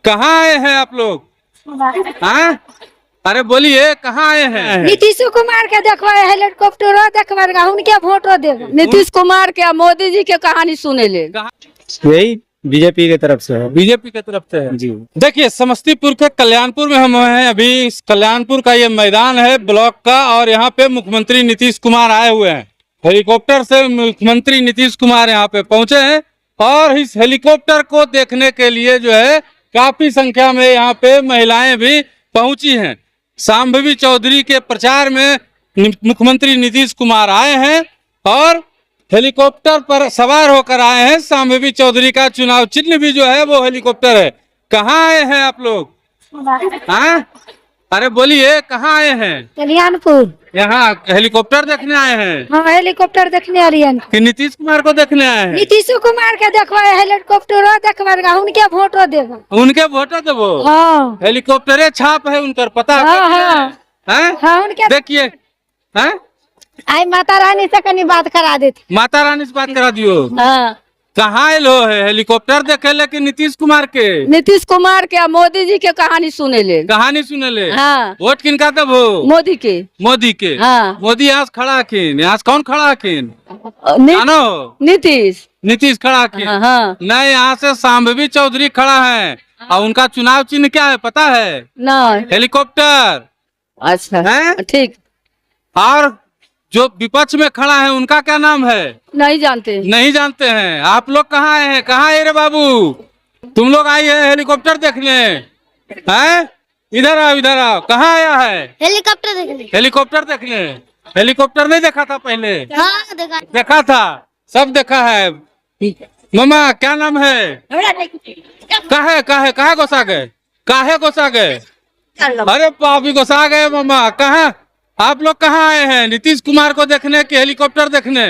कहाँ आए हैं आप लोग? हाँ, अरे बोलिए कहाँ आए हैं? नीतीश कुमार के देखो हेलीकॉप्टर देखो उनके वोटो देव। नीतीश कुमार के मोदी जी के कहानी सुने ले। यही बीजेपी की तरफ से है। बीजेपी की तरफ से है जी। देखिए, समस्तीपुर के कल्याणपुर में हम हैं अभी। इस कल्याणपुर का ये मैदान है ब्लॉक का, और यहाँ पे मुख्यमंत्री नीतीश कुमार आए हुए हैं। हेलीकॉप्टर से मुख्यमंत्री नीतीश कुमार यहाँ पे पहुंचे हैं, और इस हेलीकॉप्टर को देखने के लिए जो है काफी संख्या में यहाँ पे महिलाएं भी पहुंची हैं। शांभवी चौधरी के प्रचार में मुख्यमंत्री नीतीश कुमार आए हैं और हेलीकॉप्टर पर सवार होकर आए हैं। शांभवी चौधरी का चुनाव चिन्ह भी जो है वो हेलीकॉप्टर है। कहाँ आए हैं आप लोग? हाँ, अरे बोलिए कहाँ आए हैं? कल्याणपुर। यहाँ हेलीकॉप्टर देखने आए हैं हाँ, हेलीकॉप्टर देखने आ रही है। कि नीतीश कुमार को देखने आए हैं? नीतीश कुमार के देखो हेलीकॉप्टर देखो उनके वोटो देव। उनके वोटर देवो। हाँ हेलीकॉप्टरे छाप है उनकर, पता है? हाँ हाँ हैं? हाँ उनके। देखिए, हैं? आई माता रानी से कनी बात करा देती। माता रानी से बात करा दियो। हाँ, कहाँ आए लो है? हेलीकॉप्टर देखे लेकिन नीतीश कुमार के, नीतीश कुमार के मोदी जी के कहानी सुने ले। कहानी सुने ले। हाँ, वोट किनका देबो? मोदी के। मोदी के। हाँ, मोदी यहाँ से खड़ा किन? यहाँ से कौन खड़ा किन? नी- जानो? नीतीश। नीतीश खड़ा किन? हाँ हाँ, नहीं, यहाँ से शांभवी चौधरी खड़ा है, और उनका चुनाव चिन्ह क्या है पता है? नहीं। हेलीकॉप्टर अच्छा है। ठीक, और जो विपक्ष में खड़ा है उनका क्या नाम है? नहीं जानते। नहीं जानते हैं। आप लोग कहाँ आए हैं? कहाँ आए रे बाबू? तुम लोग आई है हेलीकॉप्टर देखने? हैं? इधर आओ, इधर आओ। कहाँ आया है? हेलीकॉप्टर देखने। हेलीकॉप्टर देखने। हेलीकॉप्टर नहीं देखा था पहले? हाँ देखा। देखा था, सब देखा है। मामा क्या नाम है? काहे घुसा गए? काहे घुसा गए? अरे पापी घुसा गए मामा। कहाँ आप लोग कहाँ आए हैं? नीतीश कुमार को देखने कि हेलीकॉप्टर देखने?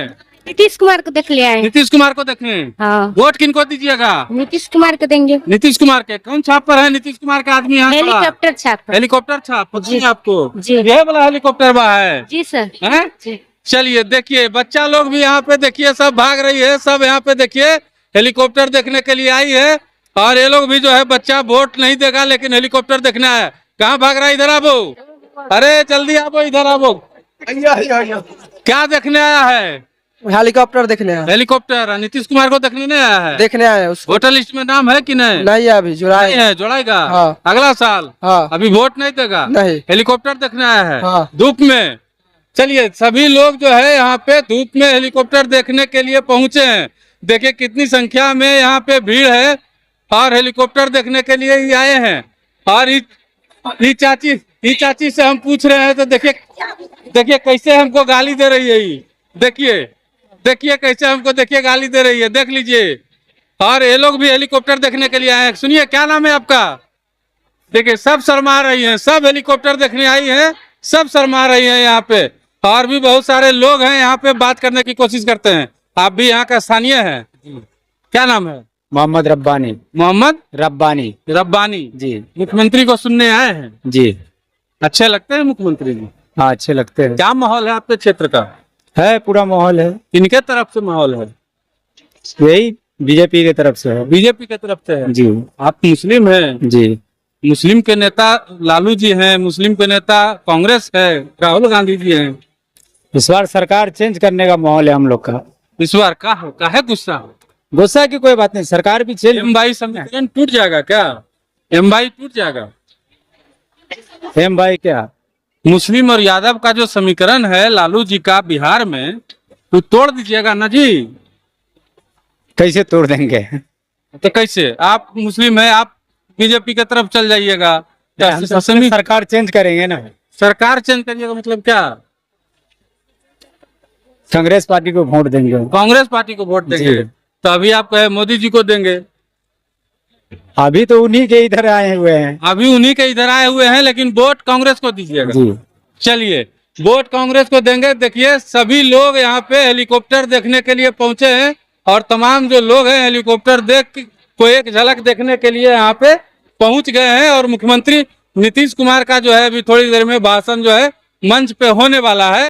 नीतीश कुमार को देख लिया है। नीतीश कुमार को देखने। हाँ, वोट किनको दीजिएगा? नीतीश कुमार को देंगे। नीतीश कुमार के। कौन छाप पर है नीतीश कुमार का आदमी यहाँ खड़ा? हेलीकॉप्टर छाप। हेलीकॉप्टर छाप पता जी। है आपको? जी। यह वाला हेलीकॉप्टर बा है। जी सर। हैं? जी। चलिए देखिए, बच्चा लोग भी यहाँ पे देखिए सब भाग रही है। सब यहाँ पे देखिए हेलीकॉप्टर देखने के लिए आई है, और ये लोग भी जो है बच्चा वोट नहीं देगा लेकिन हेलीकॉप्टर देखना है। कहाँ भाग रहा है? इधर आवो, अरे जल्दी आवो, इधर आवो। क्या देखने आया है? हेलीकॉप्टर देखने आए। हेलीकॉप्टर। नीतीश कुमार को देखने नहीं आया है? देखने आए उसको। वोटर लिस्ट में नाम है कि नहीं? नहीं है अभी जुड़ाए। नहीं है, जोड़ाएगा हाँ। अगला साल। हाँ। अभी वोट नहीं देगा? नहीं। हेलीकॉप्टर देखने आया है हाँ। धूप में। चलिए, सभी लोग जो है यहाँ पे धूप में हेलीकॉप्टर देखने के लिए पहुंचे हैं। देखिए कितनी संख्या में यहाँ पे भीड़ है, और हेलीकॉप्टर देखने के लिए ही आए हैं। और ये चाची से हम पूछ रहे हैं तो देखिए कैसे हमको गाली दे रही है। देखिए कैसे हमको गाली दे रही है, देख लीजिए। और ये लोग भी हेलीकॉप्टर देखने के लिए आए हैं। सुनिए, क्या नाम है आपका? देखिए सब शर्मा रही हैं, सब हेलीकॉप्टर देखने आई हैं, सब शर्मा रही हैं यहाँ पे। और भी बहुत सारे लोग हैं यहाँ पे, बात करने की कोशिश करते हैं। आप भी यहाँ का स्थानीय हैं? क्या नाम है? मोहम्मद रब्बानी। मोहम्मद रब्बानी रब्बानी जी। मुख्यमंत्री को सुनने आए हैं? जी। अच्छे लगते हैं मुख्यमंत्री जी? हाँ, अच्छे लगते हैं। क्या माहौल है आपके क्षेत्र का? है पूरा माहौल है। किनके तरफ से माहौल है? यही बीजेपी की तरफ से है। बीजेपी की तरफ से है। जी। आप मुस्लिम हैं? जी। मुस्लिम के नेता लालू जी हैं, मुस्लिम के नेता कांग्रेस है, राहुल गांधी जी हैं। इस बार सरकार चेंज करने का माहौल है हम लोग का। इस बार का है गुस्सा? गुस्सा की कोई बात नहीं, सरकार भी चेंज। एम समीकरण टूट जाएगा क्या? एम टूट जाएगा? एम भाई क्या? मुस्लिम और यादव का जो समीकरण है लालू जी का बिहार में, तो तोड़ दीजिएगा ना जी। कैसे तोड़ देंगे? तो कैसे? आप मुस्लिम है, आप बीजेपी की तरफ चल जाइएगा। हम तो सरकार चेंज करेंगे ना। सरकार चेंज करिएगा मतलब क्या? कांग्रेस पार्टी को वोट देंगे। कांग्रेस पार्टी को वोट देंगे? तो अभी आप कहे मोदी जी को देंगे। अभी तो उन्हीं के इधर आए हुए हैं। अभी उन्हीं के इधर आए हुए हैं, लेकिन वोट कांग्रेस को दीजिएगा। जी। चलिए, वोट कांग्रेस को देंगे। देखिए सभी लोग यहाँ पे हेलीकॉप्टर देखने के लिए पहुंचे हैं, और तमाम जो लोग हैं हेलीकॉप्टर देख को एक झलक देखने के लिए यहाँ पे पहुंच गए हैं। और मुख्यमंत्री नीतीश कुमार का जो है अभी थोड़ी देर में भाषण जो है मंच पे होने वाला है।